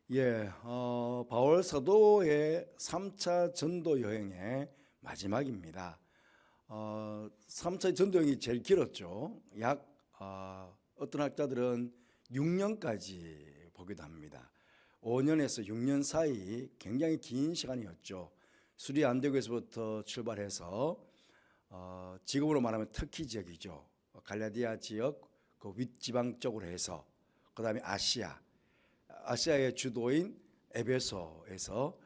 바울 사도의 3차 전도 여행의 마지막입니다. 3차 전도 여행이 제일 길었죠. 어떤 학자들은 6년까지 보기도 합니다. 5년에서 6년 사이 굉장히 긴 시간이었죠. 수리 안디옥에서부터 출발해서 지금으로 말하면 터키 지역이죠. 갈라디아 지역 그 윗지방 쪽으로 해서 그 다음에 아시아의 주도인 에베소에서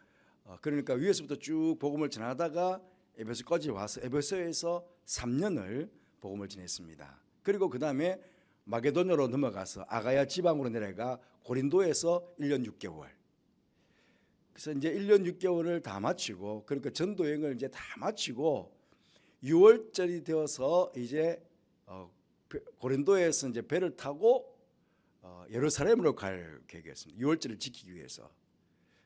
그러니까 위에서부터 쭉 복음을 전하다가 에베소까지 와서 에베소에서 3년을 복음을 전했습니다. 그리고 그 다음에 마게도냐로 넘어가서 아가야 지방으로 내려가 고린도에서 1년 6개월. 그래서 이제 1년 6개월을 다 마치고 그러니까 전도 여행을 이제 다 마치고 6월절이 되어서 이제 고린도에서 이제 배를 타고 예루살렘으로 갈 계획이었습니다. 6월절을 지키기 위해서.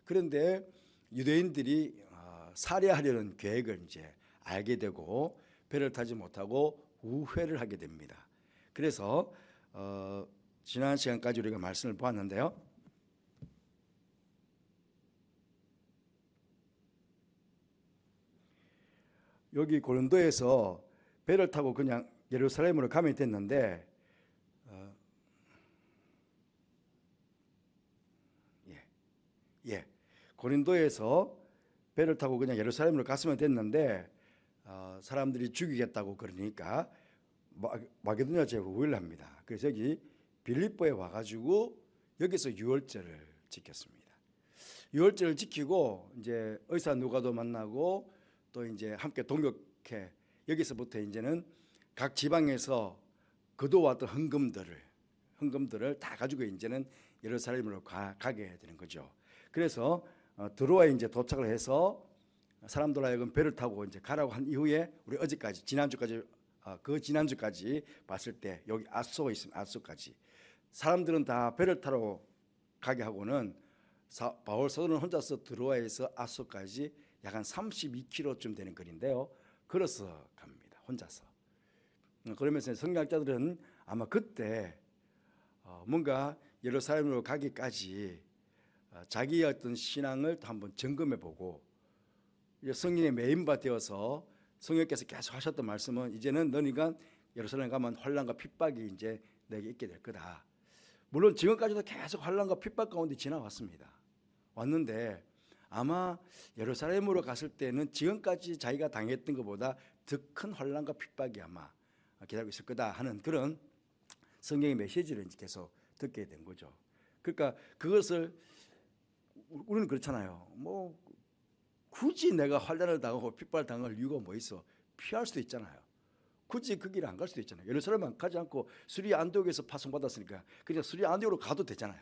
그런데 유대인들이 살해하려는 계획을 이제 알게 되고 배를 타지 못하고 우회를 하게 됩니다. 그래서 지난 시간까지 우리가 말씀을 보았는데요. 여기 고린도에서 배를 타고 그냥 예루살렘으로 가면 됐는데 고린도에서 배를 타고 그냥 예루살렘으로 갔으면 됐는데 사람들이 죽이겠다고 그러니까 마게도냐 지역으로 우회를 합니다. 그래서 여기 빌립보에 와가지고 여기서 유월절을 지켰습니다. 유월절을 지키고 이제 의사 누가도 만나고 또 이제 함께 동역해 여기서부터 이제는 각 지방에서 거둬왔던 헌금들을 다 가지고 이제는 예루살렘으로 가게 되는 거죠. 그래서 드로아에 이제 도착을 해서 사람들 하여금 배를 타고 이제 가라고 한 이후에 우리 어제까지 지난주까지 봤을 때 여기 아소가 있습니다. 아소까지 사람들은 다 배를 타러 가게 하고는 바울 사도는 혼자서 드로아에서 아소까지 약 한 32km쯤 되는 거리인데요. 걸어서 갑니다. 혼자서. 그러면서 성경학자들은 아마 그때 뭔가 예루살렘으로 가기까지 자기의 어떤 신앙을 또 한번 점검해보고 성령의 메인바 되어서 성령께서 계속 하셨던 말씀은 이제는 너희가 예루살렘 가면 환난과 핍박이 이제 내게 있게 될 거다. 물론 지금까지도 계속 환난과 핍박 가운데 지나왔습니다. 왔는데 아마 예루살렘으로 갔을 때는 지금까지 자기가 당했던 것보다 더 큰 환난과 핍박이 아마 기다리고 있을 거다 하는 그런 성경의 메시지를 계속 듣게 된 거죠. 그러니까 그것을 우리는 그렇잖아요. 뭐 굳이 내가 환난을 당하고 핍박을 당할 이유가 뭐 있어? 피할 수도 있잖아요. 굳이 그 길을 안 갈 수도 있잖아요. 예루살렘만 가지 않고 수리 안디옥에서 파송받았으니까 그냥 수리 안디옥으로 가도 되잖아요.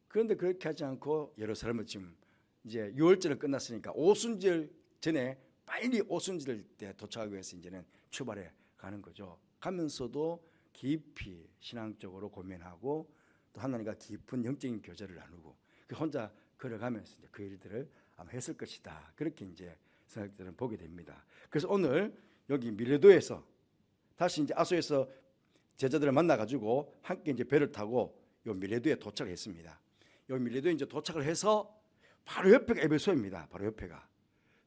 그런데 그렇게 하지 않고 예루살렘을 지금 이제 6월절은 끝났으니까 오순절 전에 빨리 오순절 때 도착하기 위해서 이제는 출발해 가는 거죠. 가면서도 깊이 신앙적으로 고민하고 또 하나님과 깊은 영적인 교제를 나누고 혼자 걸어가면서 이제 그 일들을 아마 했을 것이다. 그렇게 이제 성경들은 보게 됩니다. 그래서 오늘 여기 밀레도에서 다시 이제 아소에서 제자들을 만나가지고 함께 이제 배를 타고 요 밀레도에 도착했습니다. 요 밀레도에 이제 도착을 해서 바로 옆에가 에베소입니다. 바로 옆에가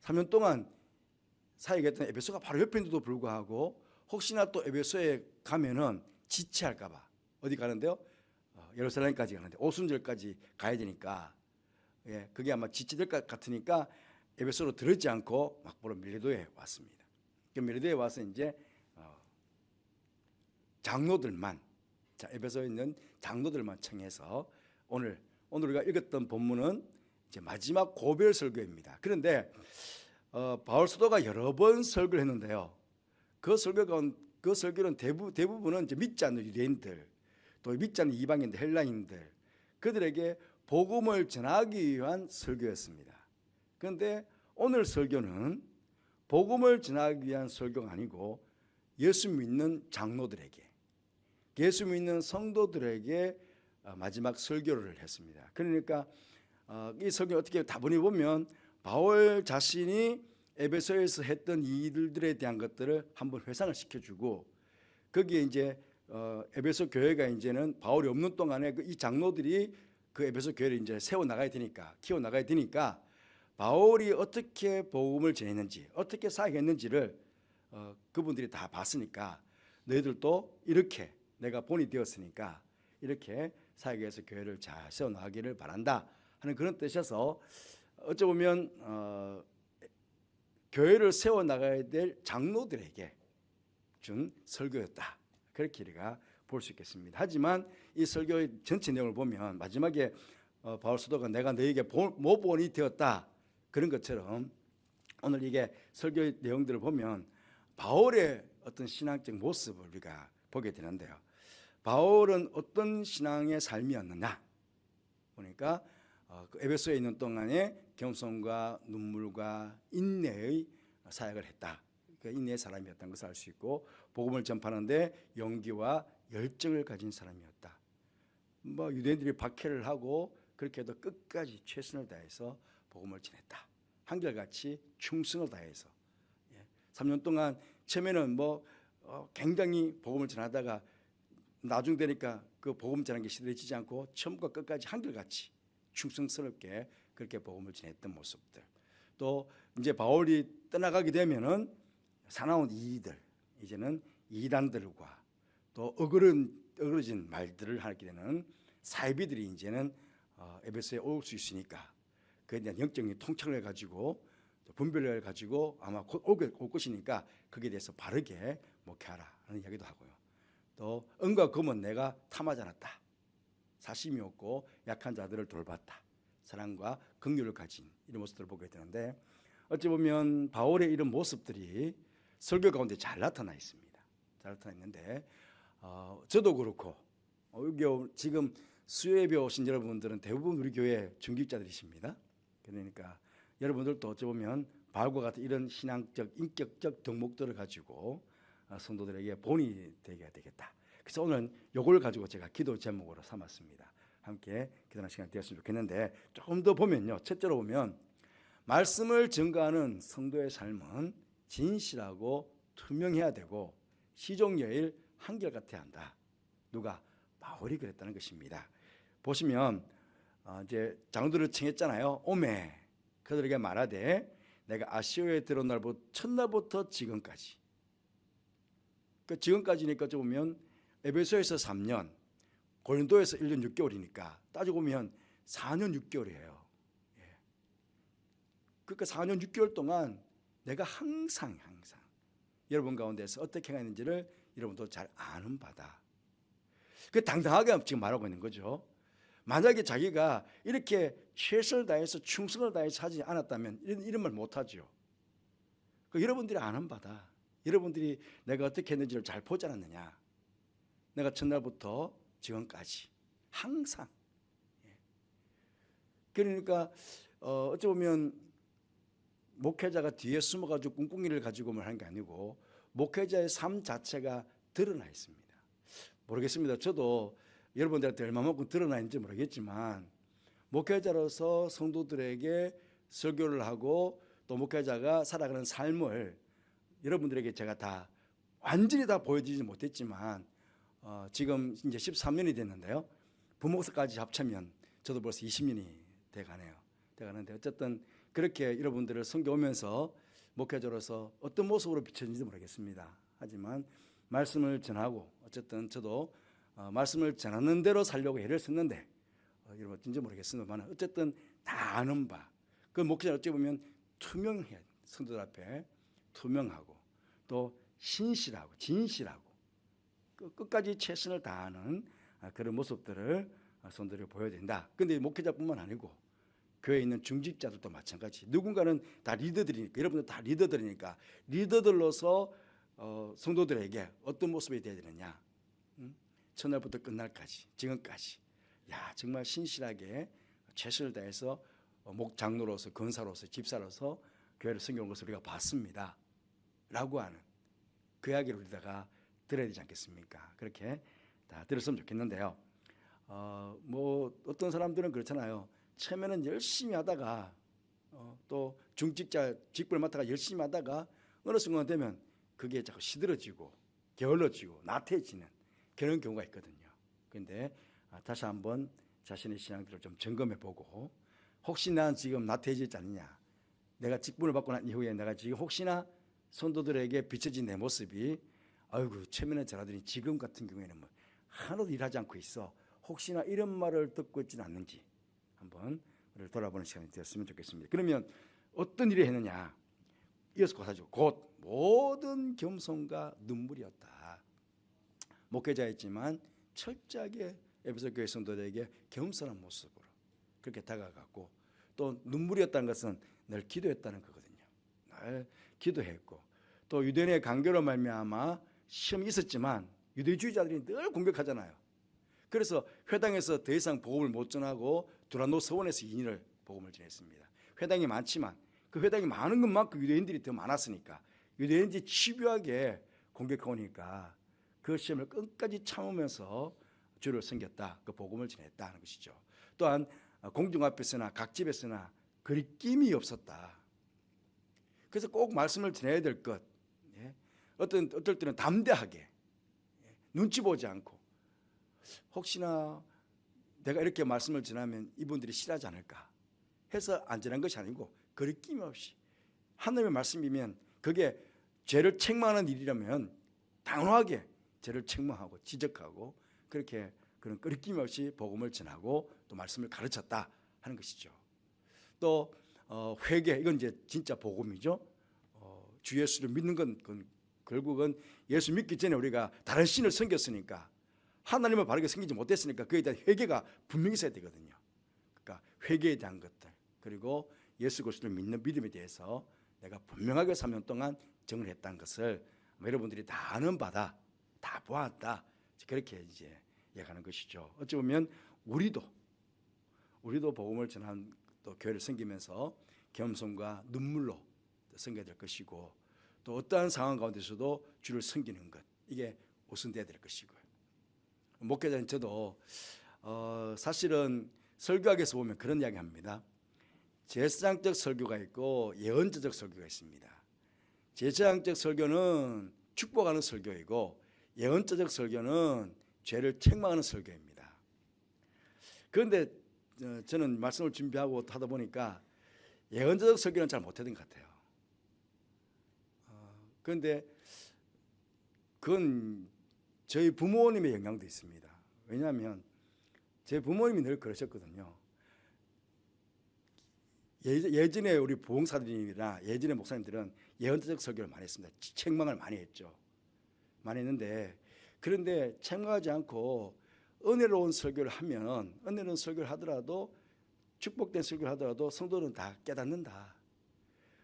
3년 동안 사역했던 에베소가 바로 옆인데도 불구하고 혹시나 또 에베소에 가면은 지체할까봐 어디 가는데요? 예루살렘까지 가는데 오순절까지 가야 되니까 그게 아마 지체될 것 같으니까 에베소로 들어지 않고 막바로 밀레도에 왔습니다. 밀레도에 와서 이제 장로들만 에베소에 있는 장로들만 청해서 오늘 우리가 읽었던 본문은 이제 마지막 고별 설교입니다. 그런데 바울 사도가 여러 번 설교를 했는데요. 그 설교는 대부분은 이제 믿지 않는 유대인들 또 믿지 않는 이방인들 헬라인들 그들에게 복음을 전하기 위한 설교였습니다. 그런데 오늘 설교는 복음을 전하기 위한 설교가 아니고 예수 믿는 장로들에게 예수 믿는 성도들에게 마지막 설교를 했습니다. 그러니까 이 설교 어떻게 다분히 보면 바울 자신이 에베소에서 했던 일들에 대한 것들을 한번 회상을 시켜주고 거기에 이제 에베소 교회가 이제는 바울이 없는 동안에 이 장로들이 그 에베소 교회를 이제 세워 나가야 되니까, 키워 나가야 되니까 바울이 어떻게 복음을 전했는지, 어떻게 사역했는지를 그분들이 다 봤으니까 너희들도 이렇게 내가 본이 되었으니까 이렇게 사역해서 교회를 잘 세워 나가기를 바란다 하는 그런 뜻에서 어찌 보면 교회를 세워 나가야 될 장로들에게 준 설교였다. 그렇게 우리가 볼 수 있겠습니다. 하지만 이 설교의 전체 내용을 보면 마지막에 바울 사도가 내가 너에게 모본이 되었다 그런 것처럼 오늘 이게 설교의 내용들을 보면 바울의 어떤 신앙적 모습을 우리가 보게 되는데요. 바울은 어떤 신앙의 삶이었느냐 보니까 그 에베소에 있는 동안에 겸손과 눈물과 인내의 사역을 했다. 그 인내의 사람이었던 것을 알 수 있고 복음을 전파하는데 용기와 열정을 가진 사람이었다. 뭐 유대인들이 박해를 하고 그렇게 해도 끝까지 최선을 다해서 복음을 전했다. 한결같이 충성을 다해서 3년 동안 처음에는 뭐 굉장히 복음을 전하다가 나중 되니까 그 복음 전하는 게 시들해지지 않고 처음과 끝까지 한결같이 충성스럽게 그렇게 복음을 전했던 모습들. 또 이제 바울이 떠나가게 되면은 사나운 이들 이제는 이단들과 또 어그러진 말들을 하게 되는 사이비들이 이제는 에베소에 올 수 있으니까 그에 대한 영적인 통찰을 가지고 분별력을 가지고 아마 곧 올 것이니까 거기에 대해서 바르게 목회하라 하는 이야기도 하고요. 또 은과 금은 내가 탐하지 않았다. 사심이 없고 약한 자들을 돌봤다. 사랑과 긍휼을 가진 이런 모습들을 보게 되는데 어찌 보면 바울의 이런 모습들이 설교 가운데 잘 나타나 있습니다. 잘 나타나 있는데 저도 그렇고 여기 지금 수요예배 오신 여러분들은 대부분 우리 교회 중직자들이십니다. 그러니까 여러분들도 어찌 보면 바울과 같은 이런 신앙적 인격적 덕목들을 가지고 성도들에게 본이 되게 되겠다. 그래서 오늘 이걸 가지고 제가 기도 제목으로 삼았습니다. 함께 기도하는 시간 되었으면 좋겠는데 조금 더 보면요. 첫째로 보면 말씀을 증거하는 성도의 삶은 진실하고 투명해야 되고 시종여일 한결같아야 한다. 누가? 바울이 그랬다는 것입니다. 보시면 이제 장로들을 청했잖아요. 오매 그들에게 말하되 내가 아시아에 들어온 날부터 첫날부터 지금까지 그 지금까지니까 좀 보면 에베소에서 3년 고린도에서 1년 6개월이니까 따지고 보면 4년 6개월이에요. 그러니까 4년 6개월 동안 내가 항상 여러분 가운데서 어떻게 행했는지를 여러분도 잘 아는 바다. 그 당당하게 지금 말하고 있는 거죠. 만약에 자기가 이렇게 최선을 다해서 충성을 다해서 하지 않았다면 이런 말 못하죠. 그 여러분들이 아는 바다. 여러분들이 내가 어떻게 했는지를 잘 보지 않았느냐. 내가 첫날부터 지금까지 항상. 그러니까 어찌 보면 목회자가 뒤에 숨어가지고 꿍꿍이를 가지고 뭘 하는 게 아니고 목회자의 삶 자체가 드러나 있습니다. 모르겠습니다. 저도 여러분들한테 얼마만큼 드러나 있는지 모르겠지만 목회자로서 성도들에게 설교를 하고 또 목회자가 살아가는 삶을 여러분들에게 제가 다 완전히 다 보여드리지 못했지만 지금 이제 13년이 됐는데요. 부목사까지 합치면 저도 벌써 20년이 돼가는데 어쨌든 그렇게 여러분들을 섬겨오면서 목회자로서 어떤 모습으로 비춰지는지 모르겠습니다. 하지만 말씀을 전하고 어쨌든 저도 말씀을 전하는 대로 살려고 애를 썼는데 여러분 어떤지 모르겠습니다만 어쨌든 다 아는 바. 그 목회자 어찌 보면 투명해야 성도들 앞에 투명하고 또 신실하고 진실하고 끝까지 최선을 다하는 그런 모습들을 성도들에게 보여야 된다. 그런데 목회자뿐만 아니고 교회에 있는 중직자들도 마찬가지. 누군가는 다 리더들이니까 여러분들 다 리더들이니까 리더들로서 성도들에게 어떤 모습이 되어야 되느냐. 첫날부터 끝날까지 지금까지 정말 신실하게 최선을 다해서 목장로로서 권사로서 집사로서 교회를 섬겨온 것을 우리가 봤습니다. 라고 하는 그 이야기를 우리다가 들어야 되지 않겠습니까? 그렇게 다 들었으면 좋겠는데요. 뭐 어떤 사람들은 그렇잖아요. 처음에는 열심히 하다가 또 중직자 직분을 맡다가 열심히 하다가 어느 순간 되면 그게 자꾸 시들어지고 게을러지고 나태해지는 그런 경우가 있거든요. 그런데 다시 한번 자신의 신앙들을 좀 점검해 보고, 혹시 난 지금 나태해지지 않느냐, 내가 직분을 받고 난 이후에 내가 지금 혹시나 성도들에게 비춰진 내 모습이 아이고 최면의 자라들이 지금 같은 경우에는 뭐 하나도 일하지 않고 있어, 혹시나 이런 말을 듣고 있지는 않는지 한번 우리를 돌아보는 시간이 되었으면 좋겠습니다. 그러면 어떤 일을 했느냐, 이어서 고사죠. 곧 모든 겸손과 눈물이었다. 목회자였지만 철저하게 에베소 교회 성도들에게 겸손한 모습으로 그렇게 다가갔고, 또 눈물이었다는 것은 늘 기도했다는 거거든요. 늘 기도했고, 또 유대인의 강교로 말미암아 시험이 있었지만 유대주의자들이 늘 공격하잖아요. 그래서 회당에서 더 이상 복음을 못 전하고 두란노 서원에서 2년을 복음을 전했습니다. 회당이 많지만 그 회당이 많은 것만큼 유대인들이 더 많았으니까 유대인들이 집요하게 공격하니까 그 시험을 끝까지 참으면서 주를 섬겼다, 그 복음을 전했다는 것이죠. 또한 공중 앞에서나 각 집에서나 거리낌이 없었다. 그래서 꼭 말씀을 전해야 될 것, 어떨 때는 담대하게, 눈치 보지 않고, 혹시나 내가 이렇게 말씀을 전하면 이분들이 싫어하지 않을까 해서 안 전한 것이 아니고 거리낌 없이 하나님의 말씀이면 그게 죄를 책망하는 일이라면 단호하게 죄를 책망하고 지적하고 그렇게 그런 거리낌 없이 복음을 전하고 또 말씀을 가르쳤다 하는 것이죠. 또 회개, 이건 이제 진짜 복음이죠. 주 예수를 믿는 건 결국은 예수 믿기 전에 우리가 다른 신을 섬겼으니까, 하나님을 바르게 섬기지 못했으니까 그에 대한 회개가 분명히 있어야 되거든요. 그러니까 회개에 대한 것들, 그리고 예수 그리스도를 믿는 믿음에 대해서 내가 분명하게 3년 동안 정을 했다는 것을 여러분들이 다 아는 바다, 다 보았다, 그렇게 이제 얘기하는 것이죠. 어찌 보면 우리도 복음을 전한 또 교회를 섬기면서 겸손과 눈물로 섬겨야 될 것이고, 또 어떠한 상황 가운데서도 주를 섬기는 것, 이게 우선돼야 될 것이고요. 목회자인 저도 사실은 설교학에서 보면 그런 이야기 합니다. 제사장적 설교가 있고 예언자적 설교가 있습니다. 제사장적 설교는 축복하는 설교이고 예언자적 설교는 죄를 책망하는 설교입니다. 그런데 저는 말씀을 준비하고 하다 보니까 예언자적 설교는 잘 못했던 것 같아요. 그런데 그건 저희 부모님의 영향도 있습니다. 왜냐하면 제 부모님이 늘 그러셨거든요. 예전에 우리 부흥사들이나 예전에 목사님들은 예언자적 설교를 많이 했습니다. 책망을 많이 했죠. 많이 했는데, 그런데 책망하지 않고 은혜로운 설교를 하면, 은혜로운 설교를 하더라도, 축복된 설교를 하더라도 성도는 다 깨닫는다.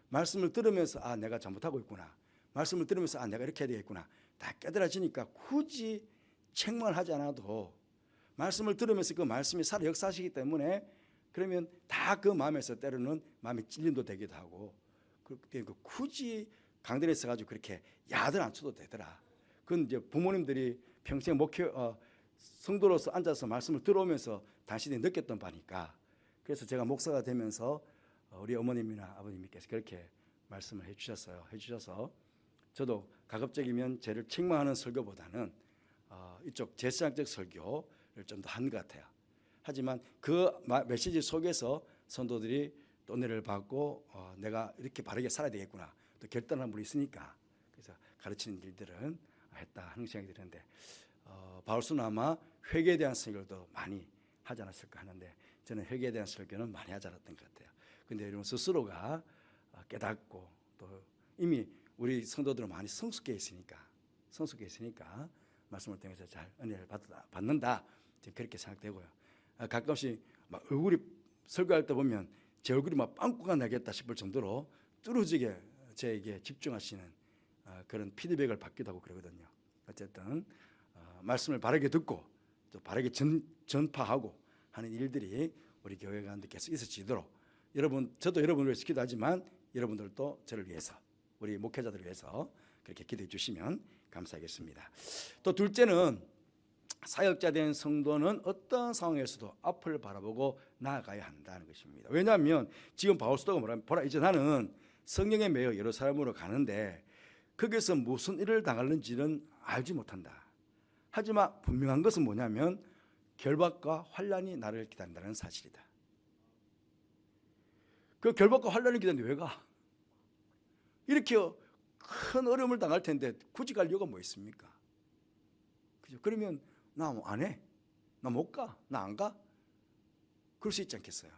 말씀을 들으면서 아, 내가 잘못하고 있구나, 말씀을 들으면서 아, 내가 이렇게 해야 되겠구나, 다 깨달아지니까 굳이 책망을 하지 않아도 말씀을 들으면서 그 말씀이 살아 역사하시기 때문에, 그러면 다 그 마음에서 때로는 마음의 찔림도 되기도 하고, 굳이 강단에 서가지고 그렇게 야들 안 쳐도 되더라. 그건 이제 부모님들이 평생 성도로서 앉아서 말씀을 들어오면서 당신이 느꼈던 바니까. 그래서 제가 목사가 되면서 우리 어머님이나 아버님께서 그렇게 말씀을 해주셔서 저도 가급적이면 죄를 책망하는 설교보다는 이쪽 제사장적 설교를 좀 더 한 것 같아요. 하지만 그 메시지 속에서 성도들이 또 은혜를 받고 내가 이렇게 바르게 살아야 되겠구나, 또 결단한 분이 있으니까 그래서 가르치는 일들은 했다 하는 생각이 드는데, 바울스는 아마 회개에 대한 설교를 더 많이 하지 않았을까 하는데, 저는 회개에 대한 설교는 많이 하지 않았던 것 같아요. 그런데 여러분 스스로가 깨닫고 또 이미 우리 성도들은 많이 성숙해 있으니까 말씀을 통해서 잘 은혜를 받는다, 그렇게 생각되고요. 가끔씩 막 얼굴이 설교할 때 보면 제 얼굴이 막 빵꾸가 나겠다 싶을 정도로 뚫어지게 저에게 집중하시는 그런 피드백을 받기도 하고 그러거든요. 어쨌든 말씀을 바르게 듣고 또 바르게 전파하고 하는 일들이 우리 교회 가운데 계속 있어지도록, 저도 여러분을 위해서 기도하지만 여러분들도 저를 위해서, 우리 목회자들을 위해서 그렇게 기도해 주시면 감사하겠습니다. 또 둘째는, 사역자 된 성도는 어떤 상황에서도 앞을 바라보고 나아가야 한다는 것입니다. 왜냐하면 지금 바울사도가 뭐라면, 보라, 이제 나는 성령에 매여 예루살렘으로 가는데 거기서 무슨 일을 당하는지는 알지 못한다. 하지만 분명한 것은 뭐냐면 결박과 환난이 나를 기다린다는 사실이다. 그 결박과 환난이 기다리는데 왜 가? 이렇게 큰 어려움을 당할 텐데 굳이 갈 이유가 뭐 있습니까? 그죠? 그러면 나 안 해. 나 못 가. 나 안 가. 그럴 수 있지 않겠어요?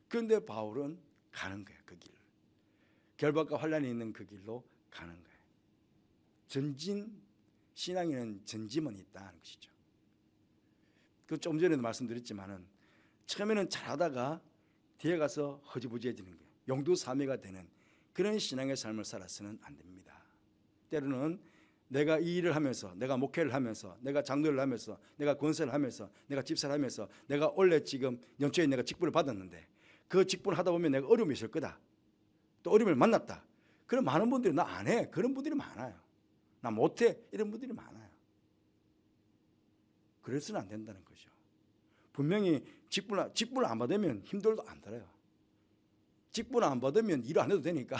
그런데 바울은 가는 거예요. 그 길. 결박과 환난이 있는 그 길로 가는 거예요. 전진 신앙에는 전짐은 있다는 것이죠. 그 좀 전에도 말씀드렸지만은 처음에는 잘하다가 뒤에 가서 허지부지해지는 거예요. 용두사미가 되는 그런 신앙의 삶을 살아서는 안 됩니다. 때로는 내가 이 일을 하면서, 내가 목회를 하면서, 내가 장로를 하면서, 내가 권세를 하면서, 내가 집사를 하면서, 내가 원래 지금 연초에 내가 직분을 받았는데 그 직분을 하다 보면 내가 어려움이 있을 거다. 또 어려움을 만났다. 그런 많은 분들이 나 안 해. 그런 분들이 많아요. 나 못해. 이런 분들이 많아요. 그래서는 안 된다는 거죠. 분명히 직분을 안 받으면 힘들도 안 들어요. 직분을 안 받으면 일을 안 해도 되니까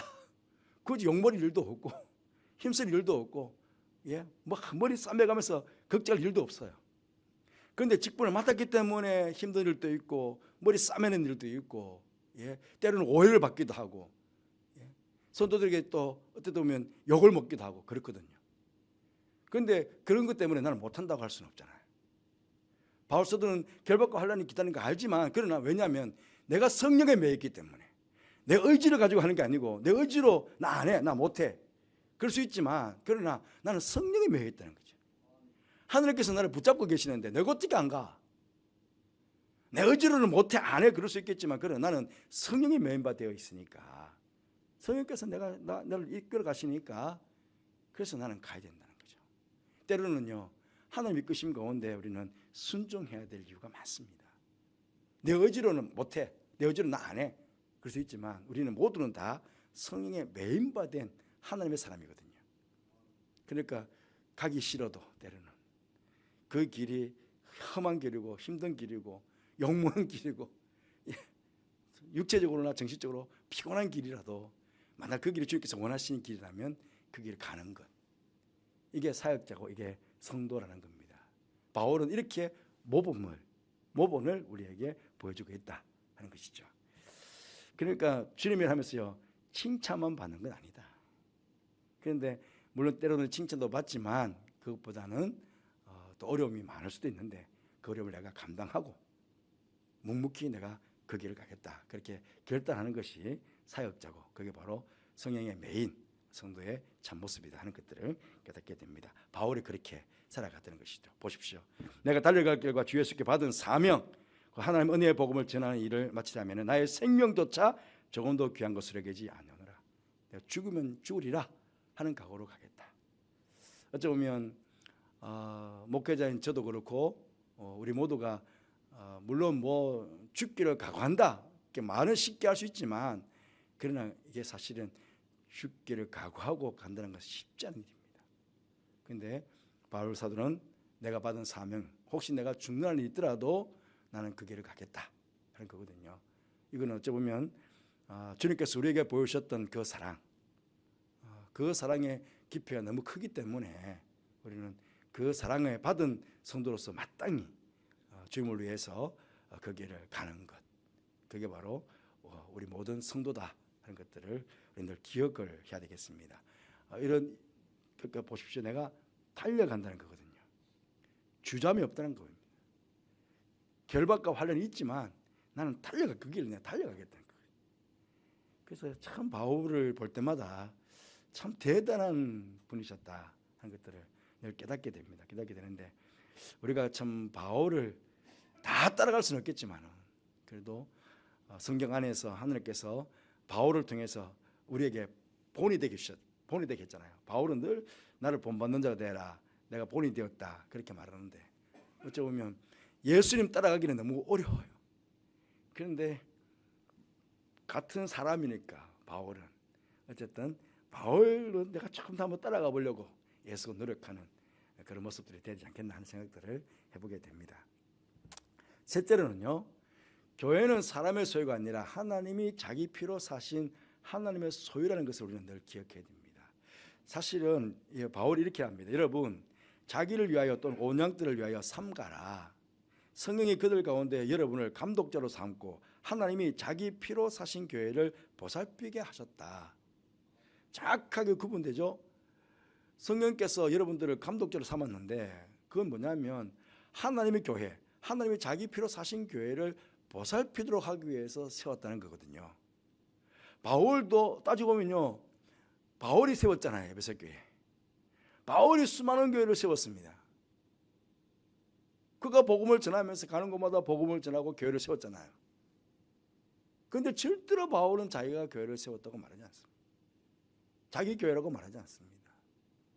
굳이 욕먹을 일도 없고 힘쓸 일도 없고 뭐 머리 싸매가면서 걱정할 일도 없어요. 그런데 직분을 맡았기 때문에 힘든 일도 있고 머리 싸매는 일도 있고 때로는 오해를 받기도 하고 성도들에게 또 어떻게 보면 욕을 먹기도 하고 그렇거든요. 그런데 그런 것 때문에 나는 못한다고 할 수는 없잖아요. 바울 사도는 결박과 환난이 기다리는 거 알지만 그러나 왜냐하면 내가 성령에 매였기 때문에 내 의지를 가지고 하는 게 아니고 내 의지로 나 안 해, 나 못해 그럴 수 있지만 그러나 나는 성령에 매여 있다는 거죠. 하나님께서 나를 붙잡고 계시는데 내가 어떻게 안 가? 내 의지로는 못해, 안 해 그럴 수 있겠지만 그러나 나는 성령에 매인 바 되어 있으니까 성령께서 나를 이끌어 가시니까 그래서 나는 가야 된다는 거죠. 때로는요 하나님 이끄심 가운데 우리는 순종해야 될 이유가 많습니다. 내 의지로는 못해, 내 의지로는 나 안 해 그럴 수 있지만 우리는 모두는 다 성령에 매인바된 하나님의 사람이거든요. 그러니까 가기 싫어도 때로는 그 길이 험한 길이고 힘든 길이고 욕먹는 길이고 육체적으로나 정신적으로 피곤한 길이라도 만약 그 길이 주님께서 원하시는 길이라면 그 길을 가는 것, 이게 사역자고 이게 성도라는 겁니다. 바울은 이렇게 모본을 우리에게 보여주고 있다 하는 것이죠. 그러니까 주님이 하면서요 칭찬만 받는 건 아니다. 그런데 물론 때로는 칭찬도 받지만 그것보다는 또 어려움이 많을 수도 있는데 그 어려움을 내가 감당하고 묵묵히 내가 그 길을 가겠다 그렇게 결단하는 것이 사역자고 그게 바로 성령의 매인 성도의 참모습이다 하는 것들을 깨닫게 됩니다. 바울이 그렇게 살아갔다는 것이죠. 보십시오. 내가 달려갈 길과 주 예수께 받은 사명, 하나님 은혜의 복음을 전하는 일을 마치려면 나의 생명조차 조금도 귀한 것으로 여기지 아니오노라. 내가 죽으면 죽으리라 하는 각오로 가겠다. 어쩌면 목회자인 저도 그렇고 우리 모두가 물론 뭐 죽기를 각오한다 이렇게 말은 쉽게 할 수 있지만 그러나 이게 사실은 죽기를 각오하고 간다는 것은 쉽지 않은 일입니다. 그런데 바울 사도는 내가 받은 사명, 혹시 내가 죽는 일이 있더라도 나는 그 길을 가겠다 하는 거거든요. 이건 어쩌면 주님께서 우리에게 보여주셨던 그 사랑, 그 사랑의 깊이가 너무 크기 때문에 우리는 그 사랑을 받은 성도로서 마땅히 주님을 위해서 그 길을 가는 것, 그게 바로 우리 모든 성도다 하는 것들을 우리는 기억을 해야 되겠습니다. 이런 그러니까 보십시오. 내가 달려간다는 거거든요. 주저함이 없다는 겁니다. 결박과 환난이 있지만 나는 그 길을 내가 달려가겠다는 거예요. 그래서 참 바울을 볼 때마다 참 대단한 분이셨다 하는 것들을 늘 깨닫게 됩니다. 깨닫게 되는데 우리가 참 바울을 다 따라갈 수는 없겠지만 그래도 성경 안에서 하나님께서 바울을 통해서 우리에게 본이 되게 했잖아요. 바울은 늘 나를 본받는 자가 되라, 내가 본이 되었다 그렇게 말하는데 어쩌면 예수님 따라가기는 너무 어려워요. 그런데 같은 사람이니까 바울은 어쨌든 바울은 내가 조금 더 한번 따라가 보려고 예수가 노력하는 그런 모습들이 되지 않겠나 하는 생각들을 해보게 됩니다. 셋째로는요, 교회는 사람의 소유가 아니라 하나님이 자기 피로 사신 하나님의 소유라는 것을 우리는 늘 기억해야 됩니다. 사실은 바울이 이렇게 합니다. 여러분, 자기를 위하여 또는 온양들을 위하여 삼가라. 성령이 그들 가운데 여러분을 감독자로 삼고 하나님이 자기 피로 사신 교회를 보살피게 하셨다. 정확하게 구분되죠. 성령께서 여러분들을 감독자로 삼았는데 그건 뭐냐면 하나님의 교회, 하나님이 자기 피로 사신 교회를 보살피도록 하기 위해서 세웠다는 거거든요. 바울도 따지고 보면요, 바울이 세웠잖아요. 에베소 교회. 바울이 수많은 교회를 세웠습니다. 그가 복음을 전하면서 가는 곳마다 복음을 전하고 교회를 세웠잖아요. 그런데 절대로 바울은 자기가 교회를 세웠다고 말하지 않습니다. 자기 교회라고 말하지 않습니다.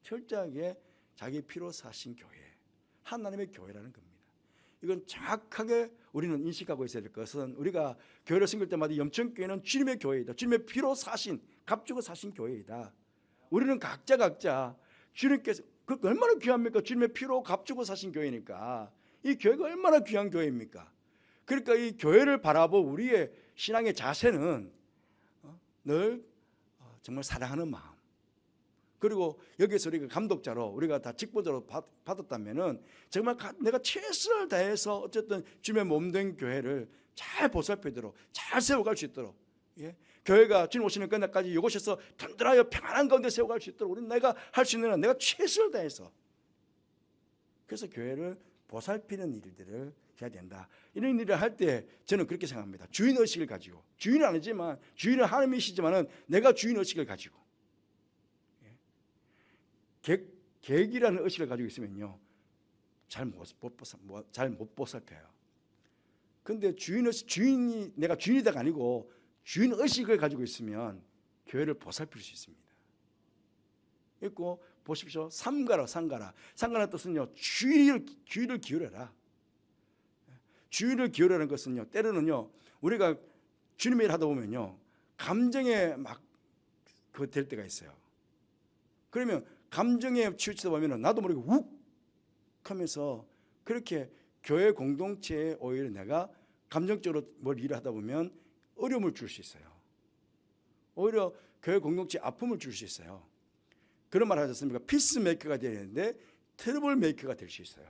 철저하게 자기 피로 사신 교회, 하나님의 교회라는 겁니다. 이건 정확하게 우리는 인식하고 있어야 될 것은, 우리가 교회를 섬길 때마다 염천교회는 주님의 교회이다, 주님의 피로 사신, 값주고 사신 교회이다. 우리는 각자 주님께서, 그 얼마나 귀합니까? 주님의 피로 값주고 사신 교회니까. 이 교회가 얼마나 귀한 교회입니까? 그러니까 이 교회를 바라보 우리의 신앙의 자세는 늘 정말 사랑하는 마음, 그리고 여기서 우리가 감독자로, 우리가 다 직분자로 받았다면은 정말 내가 최선을 다해서 어쨌든 주님의 몸된 교회를 잘 보살피도록, 잘 세워갈 수 있도록, 예? 교회가 주님 오시는 그날까지 이곳에서 든든하여 평안한 가운데 세워갈 수 있도록 우리는 내가 할 수 있는 한 내가 최선을 다해서, 그래서 교회를 보살피는 일들을 해야 된다. 이런 일을 할 때 저는 그렇게 생각합니다. 주인의식을 가지고, 주인은 아니지만 주인은 하나님이시지만은 내가 주인의식을 가지고, 객이라는 의식을 가지고 있으면요, 잘 못 보살펴요. 근데 주인이 내가 주인이다가 아니고 주인 의식을 가지고 있으면 교회를 보살필 수 있습니다. 있고 보십시오. 삼가라. 삼가라는 뜻은요, 주의를 기울여라. 주의를 기울여라는 것은요, 때로는요 우리가 주님의 일 하다 보면요 감정에 막 그 될 때가 있어요. 그러면 감정에 치우치다 보면 나도 모르게 욱 하면서 그렇게 교회 공동체에 오히려 내가 감정적으로 뭘 일을 하다 보면 어려움을 줄 수 있어요. 오히려 교회 공동체에 아픔을 줄 수 있어요. 그런 말 하셨습니까? 피스메이커가 되어야 되는데 트러블 메이커가 될 수 있어요.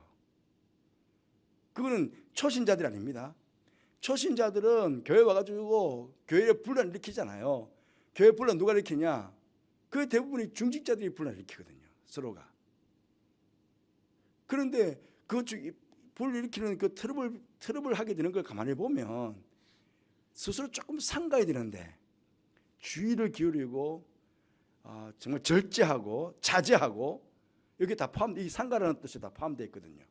그거는 초신자들이 아닙니다. 초신자들은 교회 와가지고 교회에 분란 일으키잖아요. 교회 분란 누가 일으키냐? 그 대부분이 중직자들이 분란을 일으키거든요. 서로가. 그런데 그 분을 일으키는 그 트러블 하게 되는 걸 가만히 보면 스스로 조금 삼가야 되는데 주의를 기울이고 정말 절제하고 자제하고, 여기 다 이 삼가라는 뜻이 다 포함되어 있거든요.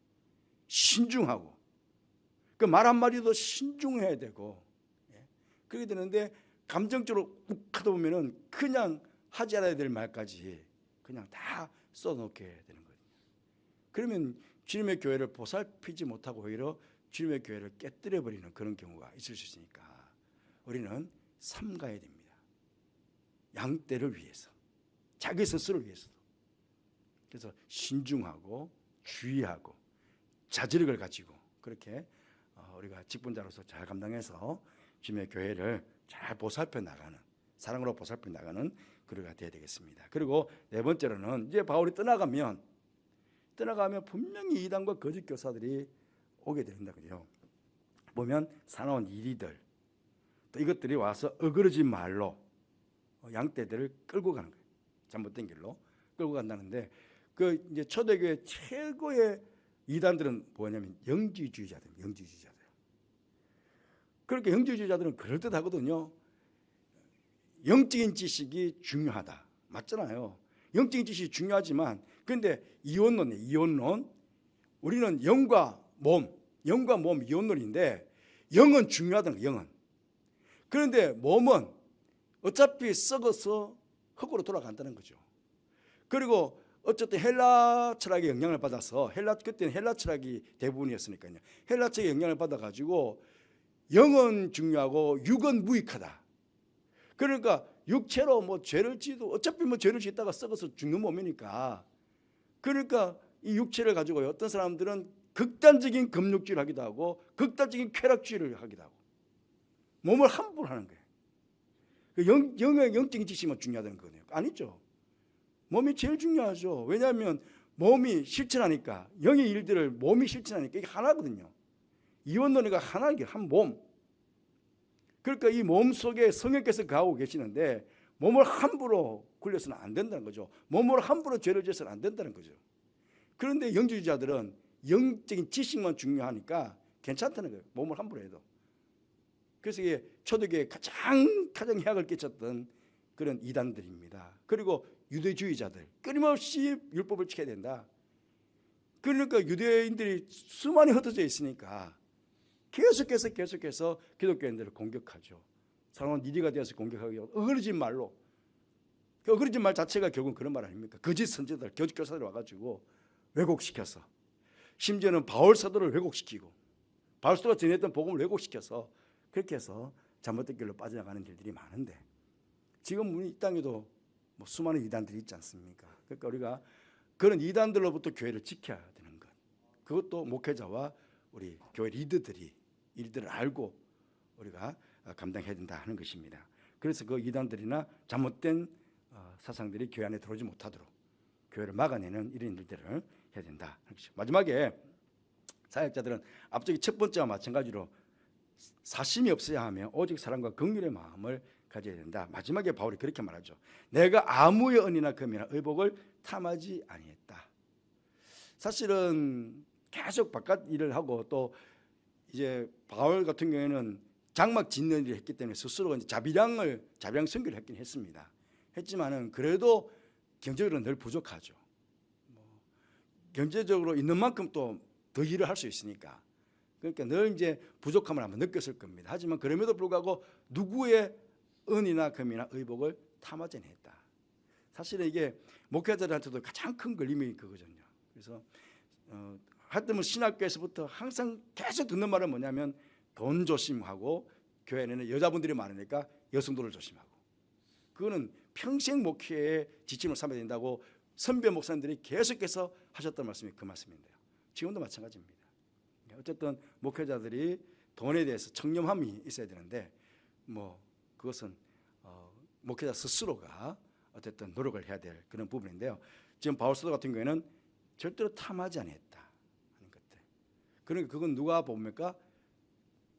신중하고, 그 말 한마디도 신중해야 되고, 그렇게 되는데 감정적으로 욱 하다 보면은 그냥 하지 않아야 될 말까지 그냥 다 써놓게 되는 거예요. 그러면 주님의 교회를 보살피지 못하고 오히려 주님의 교회를 깨뜨려 버리는 그런 경우가 있을 수 있으니까 우리는 삼가야 됩니다. 양떼를 위해서, 자기 스스로를 위해서도. 그래서 신중하고 주의하고 자제력을 가지고 그렇게 우리가 직분자로서 잘 감당해서 주님의 교회를 잘 보살펴 나가는, 사랑으로 보살펴 나가는 그리가 되어야 되겠습니다. 그리고 네 번째로는 이제 바울이 떠나가면 분명히 이단과 거짓 교사들이 오게 된다고요. 보면 사나운 이리들, 또 이것들이 와서 어그러진 말로 양떼들을 끌고 가는 거예요. 잘못된 길로 끌고 간다는데, 그 이제 초대교회 최고의 이단들은 뭐냐면 영지주의자들. 그렇게 영지주의자들은 그럴듯하거든요. 영적인 지식이 중요하다. 맞잖아요. 영적인 지식이 중요하지만, 그런데 이원론. 우리는 영과 몸 이원론인데, 영은 중요하다는 거예요. 영은. 그런데 몸은 어차피 썩어서 흙으로 돌아간다는 거죠. 그리고 어쨌든 헬라 철학의 영향을 받아서, 그때는 헬라 철학이 대부분이었으니까요. 헬라 철학의 영향을 받아가지고 영은 중요하고 육은 무익하다. 그러니까 육체로 뭐 죄를 지도 어차피 뭐 죄를 짓다가 썩어서 죽는 몸이니까, 그러니까 이 육체를 가지고 어떤 사람들은 극단적인 금욕주의를 하기도 하고 극단적인 쾌락주의를 하기도 하고 몸을 함부로 하는 거예요. 영적인 지식만 중요하다는 거네요. 아니죠. 몸이 제일 중요하죠. 왜냐하면 몸이 실천하니까 영의 일들을 몸이 실천하니까 이게 하나거든요. 이원론이가 하나이게 한 몸. 그러니까 이 몸 속에 성령께서 거하고 계시는데 몸을 함부로 굴려서는 안 된다는 거죠. 몸으로 함부로 죄를 지어서는 안 된다는 거죠. 그런데 영주주의자들은 영적인 지식만 중요하니까 괜찮다는 거예요. 몸을 함부로 해도. 그래서 이게 초대교회에 가장 해악을 끼쳤던 그런 이단들입니다. 그리고 유대주의자들 끊임없이 율법을 지켜야 된다. 그러니까 유대인들이 수많이 흩어져 있으니까 계속해서 기독교인들을 공격하죠. 사람은 니디가 되어서 공격하고 어그러진 말로. 그 어그러진 말 자체가 결국은 그런 말 아닙니까? 거짓 선지자들, 거짓 교사들 와가지고 왜곡시켜서, 심지어는 바울 사도를 왜곡시키고 바울 사도가 전했던 복음을 왜곡시켜서 그렇게 해서 잘못된 길로 빠져나가는 일들이 많은데, 지금 우리 이 땅에도 뭐 수많은 이단들이 있지 않습니까? 그러니까 우리가 그런 이단들로부터 교회를 지켜야 되는 것, 그것도 목회자와 우리 교회 리더들이 일들을 알고 우리가 감당해야 된다 하는 것입니다. 그래서 그 이단들이나 잘못된 사상들이 교회 안에 들어오지 못하도록 교회를 막아내는 이런 일들을 해야 된다. 마지막에 사역자들은 앞쪽에 첫 번째와 마찬가지로 사심이 없어야 하며 오직 사랑과 긍휼의 마음을 가져야 된다. 마지막에 바울이 그렇게 말하죠. 내가 아무의恩이나 금이나 의복을 탐하지 아니했다. 사실은 계속 바깥 일을 하고 또 이제 바울 같은 경우에는 장막 짓는 일을 했기 때문에 스스로 이제 자비량 선교를 했긴 했습니다. 했지만은 그래도 경제적으로 늘 부족하죠. 경제적으로 있는 만큼 또 더 일을 할 수 있으니까. 그러니까 늘 이제 부족함을 아마 느꼈을 겁니다. 하지만 그럼에도 불구하고 누구의 은이나 금이나 의복을 탐하지 않았다. 사실은 이게 목회자들한테도 가장 큰 걸림이 그거거든요. 그래서 하여튼 신학교에서부터 항상 계속 듣는 말은 뭐냐면 돈 조심하고 교회에는 여자분들이 많으니까 여성들을 조심하고, 그거는 평생 목회의 지침을 삼아야 된다고 선배 목사님들이 계속해서 하셨던 말씀이 그 말씀인데요. 지금도 마찬가지입니다. 어쨌든 목회자들이 돈에 대해서 청렴함이 있어야 되는데 뭐 그것은 목회자 스스로가 어쨌든 노력을 해야 될 그런 부분인데요. 지금 바울 사도 같은 경우에는 절대로 탐하지 않았다 하는 것들. 그러니까 그건 누가 봅니까?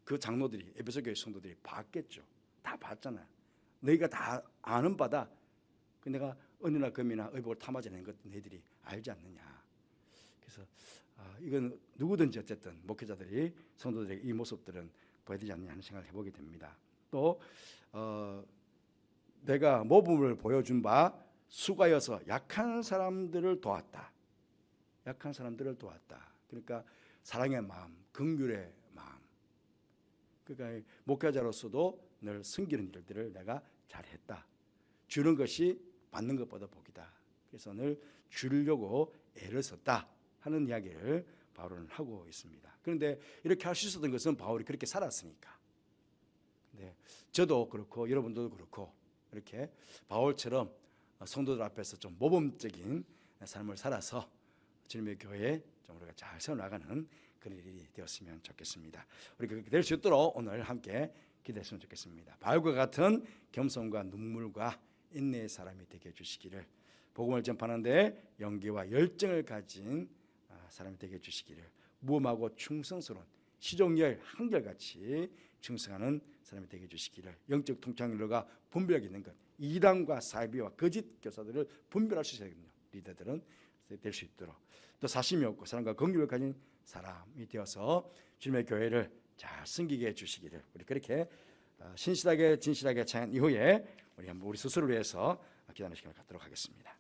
그 장로들이, 에베소 교회 성도들이 봤겠죠. 다 봤잖아요. 너희가 다 아는 바다. 내가 은이나 금이나 의복을 탐하지 않는 것 너희들이 알지 않느냐. 그래서 이건 누구든지 어쨌든 목회자들이 성도들에게 이 모습들은 보여야 되지 않느냐 하는 생각을 해보게 됩니다. 또 내가 모범을 보여준 바 수가여서 약한 사람들을 도왔다. 약한 사람들을 도왔다. 그러니까 사랑의 마음, 긍휼의 마음. 그러니까 목회자로서도 늘 섬기는 일들을 내가 잘했다. 주는 것이 받는 것보다 복이다. 그래서 늘 주려고 애를 썼다 하는 이야기를 바울은 하고 있습니다. 그런데 이렇게 할 수 있었던 것은 바울이 그렇게 살았으니까. 근데 저도 그렇고 여러분들도 그렇고 이렇게 바울처럼 성도들 앞에서 좀 모범적인 삶을 살아서 주님의 교회에 좀 우리가 잘 세워나가는 그런 일이 되었으면 좋겠습니다. 우리가 그렇게 될 수 있도록 오늘 함께 기도했으면 좋겠습니다. 바울과 같은 겸손과 눈물과 인내의 사람이 되게 해주시기를, 복음을 전파하는데 용기와 열정을 가진 사람이 되게 해주시기를, 무엄하고 충성스러운 시종열 한결같이 충성하는 사람이 되게 해주시기를, 영적 통찰력과 분별력 있는 것, 이단과 사이비와 거짓 교사들을 분별할 수 있어야겠군요. 리더들은 될 수 있도록, 또 사심이 없고 사랑과 긍휼을 가진 사람이 되어서 주님의 교회를 잘 섬기게 해주시기를, 우리 그렇게 신실하게 진실하게 찬양 이후에 우리 한번 우리 스스로를 위해서 기도하는 시간을 갖도록 하겠습니다.